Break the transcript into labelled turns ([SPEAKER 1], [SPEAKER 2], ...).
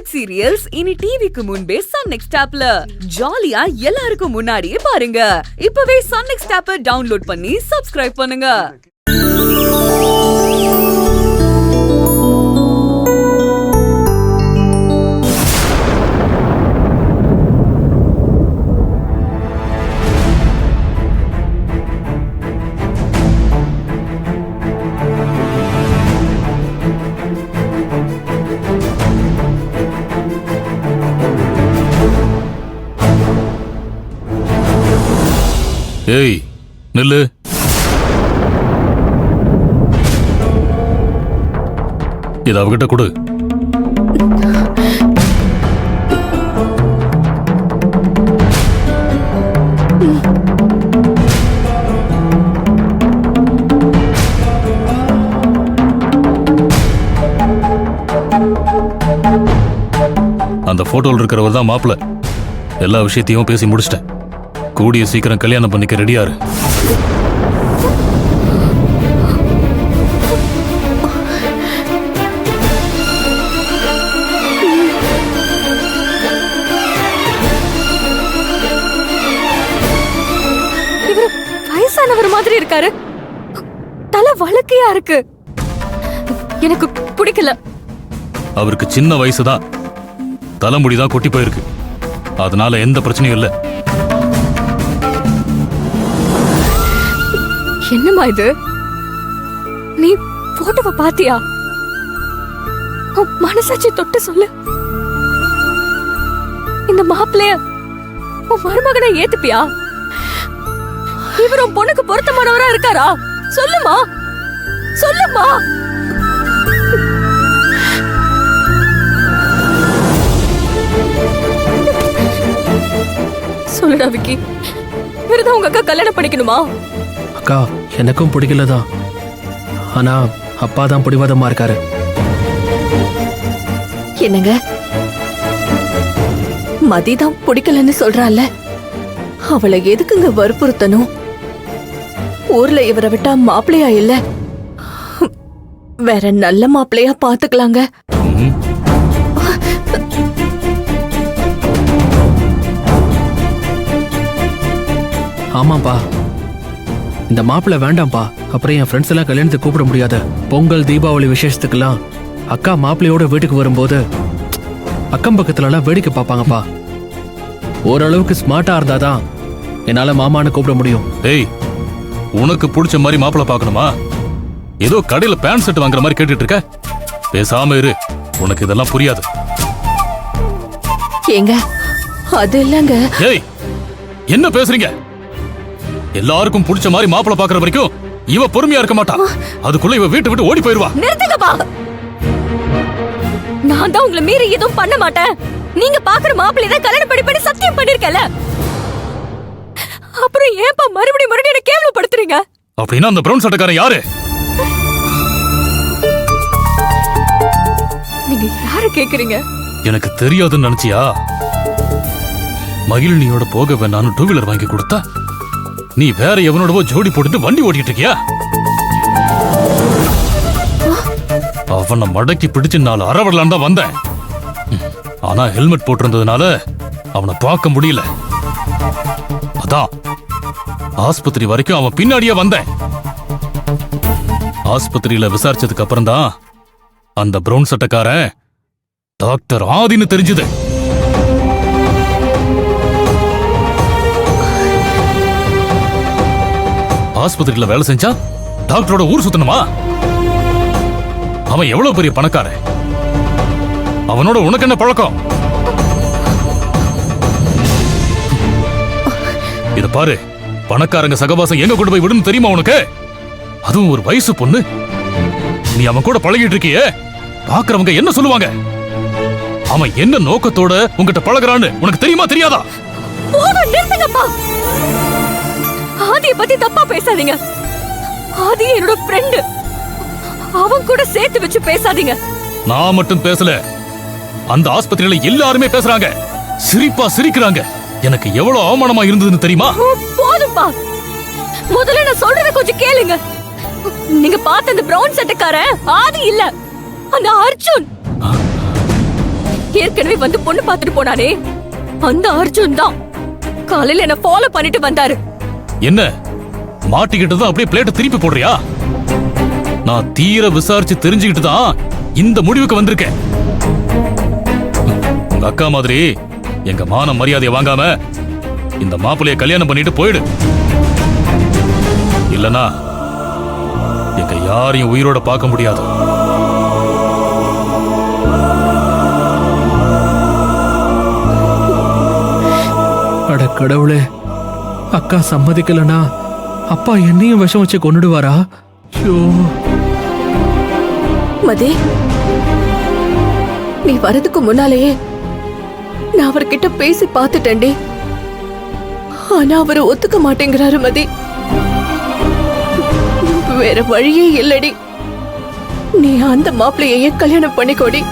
[SPEAKER 1] Web serials இனி டிவிக்கு முன்பே சன் நெக்ஸ்ட் ஆப்ல ஜாலியா எல்லாருக்கும் முன்னாடியே பாருங்க. இப்பவே சன் நெக்ஸ்ட் ஆப்பை டவுன்லோட் பண்ணி சப்ஸ்கிரைப் பண்ணுங்க.
[SPEAKER 2] ஏய் நில்லு. இத அவகிட்ட கொடு. அந்த போட்டோல இருக்கிறவர் தான் மாப்பிள்ள. எல்லா விஷயத்தையும் பேசி முடிச்சிட்டேன். கூடிய சீக்கிரம் கல்யாணம் பண்ணிக்க ரெடியாரு.
[SPEAKER 3] இவர் வயசானவர் மாதிரி இருக்காரு. தலை வழுக்கையா இருக்கு. எனக்கு பிடிக்கல.
[SPEAKER 2] அவருக்கு சின்ன வயசுதான், தலைமுடிதான் கொட்டி போயிருக்கு. அதனால எந்த பிரச்சனையும் இல்லை.
[SPEAKER 3] என்னம்மா இது? நீ போட்டோவை பாத்தியா? மனசாட்சி தொட்டு சொல்லு. இந்த மாப்பிள்ளைய உன் மருமகனை ஏத்துப்பியா? இவர் உன் பொண்ணுக்கு பொருத்தமானவரா இருக்காரா? சொல்லுமா, சொல்லுமா. சொல்லுடா விக்கி, வேறதான் உங்க அக்கா கல்யாணம் பண்ணிக்கணுமா?
[SPEAKER 4] அக்கா எனக்கும் பிடிக்கலதான். ஆனா அப்பா தான் பிடிவாதமா இருக்காரு.
[SPEAKER 3] என்னங்க, மதிதான் பிடிக்கலன்னு சொல்றாள். அவளை எதுக்குங்க வற்புறுத்தணும்? ஊர்ல இவரை விட்டா மாப்பிள்ளையா இல்ல, வேற நல்ல மாப்பிள்ளையா பாத்துக்கலாங்க.
[SPEAKER 4] ஆமாப்பா, இந்த மாப்பிள்ள வேண்டாம்ப்பா. அப்புறம் என் ஃப்ரெண்ட்ஸ் எல்லாம் கல்யாணத்துக்கு கூப்பிட முடியாது. பொங்கல் தீபாவளி விசேஷத்துக்கெல்லாம் அக்கா மாப்பிள்ளையோட வீட்டுக்கு வரும்போது அக்கம் பக்கத்துல எல்லாம் வேடிக்கை பார்ப்பாங்கப்பா. ஓரளவுக்கு ஸ்மார்ட்டா இருந்தாதான் என்னால மாமான்னு கூப்பிட முடியும்.
[SPEAKER 2] ஏய், உனக்கு பிடிச்ச மாதிரி மாப்பிள்ள பாக்கணுமா? ஏதோ கடையில பேண்ட் செட் வாங்குற மாதிரி கேட்டுட்டு இருக்க. பேசாம இரு, உனக்கு இதெல்லாம் புரியாது.
[SPEAKER 3] ஏங்க அது இல்லங்க.
[SPEAKER 2] ஏய், என்ன பேசுறீங்க? எல்லாருக்கும் பிடிச்ச மாதிரி மாப்பிள்ள பாக்குற வரைக்கும் இவ பொறுமையா இருக்க மாட்டா. அதுக்குள்ள இவ வீட்டை விட்டு ஓடி போயிருவா.
[SPEAKER 3] நிறுத்துங்கப்பா. நான் தான் உங்களை மீறி எதுவும் பண்ண மாட்டேன். நீங்க பாக்குற மாப்பிள்ளை தான் கல்யாணம் பண்ணி சத்தியம் பண்ணிருக்கல. அப்புறம் ஏன்பா மறுபடியும் என்ன கேவலப்படுத்துறீங்க?
[SPEAKER 2] அப்படின்னா அந்த பிரவுன் சட்டக்காரன் யாரு?
[SPEAKER 3] நீங்க யாரு கேக்குறீங்க?
[SPEAKER 2] எனக்கு தெரியாதுன்னு நினைச்சியா? மகிழினியோட போக வேண்டான்னு டூ வீலர் வாங்கி கொடுத்தா நீ வேற எவனோடவோ ஜோடி போட்டுட்டு வண்டி ஓட்டிட்டு இருக்கியா? அவனை மடக்கி பிடிச்சு 4 அறவடலான் தான் வந்தேன். ஆனா ஹெல்மெட் போட்டிருந்ததுனால அவனை பார்க்க முடியல. அதான் ஆஸ்பத்திரி வரைக்கும் அவன் பின்னாடியே வந்தேன். ஆஸ்பத்திரியில விசாரிச்சதுக்கு அப்புறம் தான் அந்த பிரவுன் சட்டக்காரன் டாக்டர் ஆதின்னு தெரிஞ்சது. ஆஸ்பத்திரியில வேலை செஞ்சா டாக்டரோட ஊர் சுத்தணுமா? அவன் எவ்வளவு பெரிய பணக்காரன். அவனோட உனக்கு என்ன பழக்கம்? இத பாரு, பணக்காரங்க சகவாசம் எங்க கொண்டு போய் விடுன்னு தெரியுமா உனக்கு? அதுவும் ஒரு வயசு பொண்ணு. நீ அவன் கூட பழகிட்டு இருக்கியே, பாக்குறவங்க என்ன சொல்லுவாங்க? அவன் என்ன நோக்கத்தோட உங்ககிட்ட பழகுறான்னு உனக்கு தெரியுமா தெரியாதா?
[SPEAKER 3] ஆதியை பத்தி தப்பா பேசாதீங்க. ஆதி என்னோட ஃப்ரெண்ட். அவன் கூட சேர்த்து வச்சு பேசாதீங்க.
[SPEAKER 2] நான் மட்டும் பேசல, அந்த ஆஸ்பத்திரியில எல்லாருமே பேசுறாங்க. சிரிப்பா சிரிக்கிறாங்க. எனக்கு எவ்வளவு அவமானமா இருந்ததுன்னு தெரியுமா?
[SPEAKER 3] போதும்பா, முதல்ல நான் சொல்றத கொஞ்சம் கேளுங்க. நீங்க பார்த்த அந்த பிரவுன் சட்டைக்காரன் ஆதி இல்ல, அந்த அர்ஜுன். ஏற்கனவே ஏற்கனவே வந்து பொண்ணு பார்த்துட்டு போனானே அந்த அர்ஜுன் தான் காலையில என்ன ஃபாலோ பண்ணிட்டு வந்தாரு.
[SPEAKER 2] என்ன மாட்டிக்கிட்டதும் அப்படியே பிளேட்டை திருப்பி போடுறியா? நான் தீர விசாரிச்சு தெரிஞ்சுக்கிட்டு தான் இந்த முடிவுக்கு வந்திருக்கேன். உங்க அக்கா மாதிரி எங்க மான மரியாதையை வாங்காம இந்த மாப்பிளைய கல்யாணம் பண்ணிட்டு போயிடு. இல்லனா எங்க யாரையும் உயிரோட பார்க்க முடியாது.
[SPEAKER 4] அட கடவுளே, அக்கா சம்மதிக்கலனா அப்பா என்னையும் விஷம் வச்சு கொன்னுடுவாரா? ஐயோ,
[SPEAKER 3] மதி, நீ வரதுக்கு முன்னாலேயே நான் அவர்கிட்ட பேசி பார்த்துட்டேன்டி. ஆனா அவரு ஒத்துக்க மாட்டேங்கிறாரு மதி. வேற வழியே இல்லடி. நீ அந்த மாப்பிள்ளையே கல்யாணம் பண்ணிக்கோடி.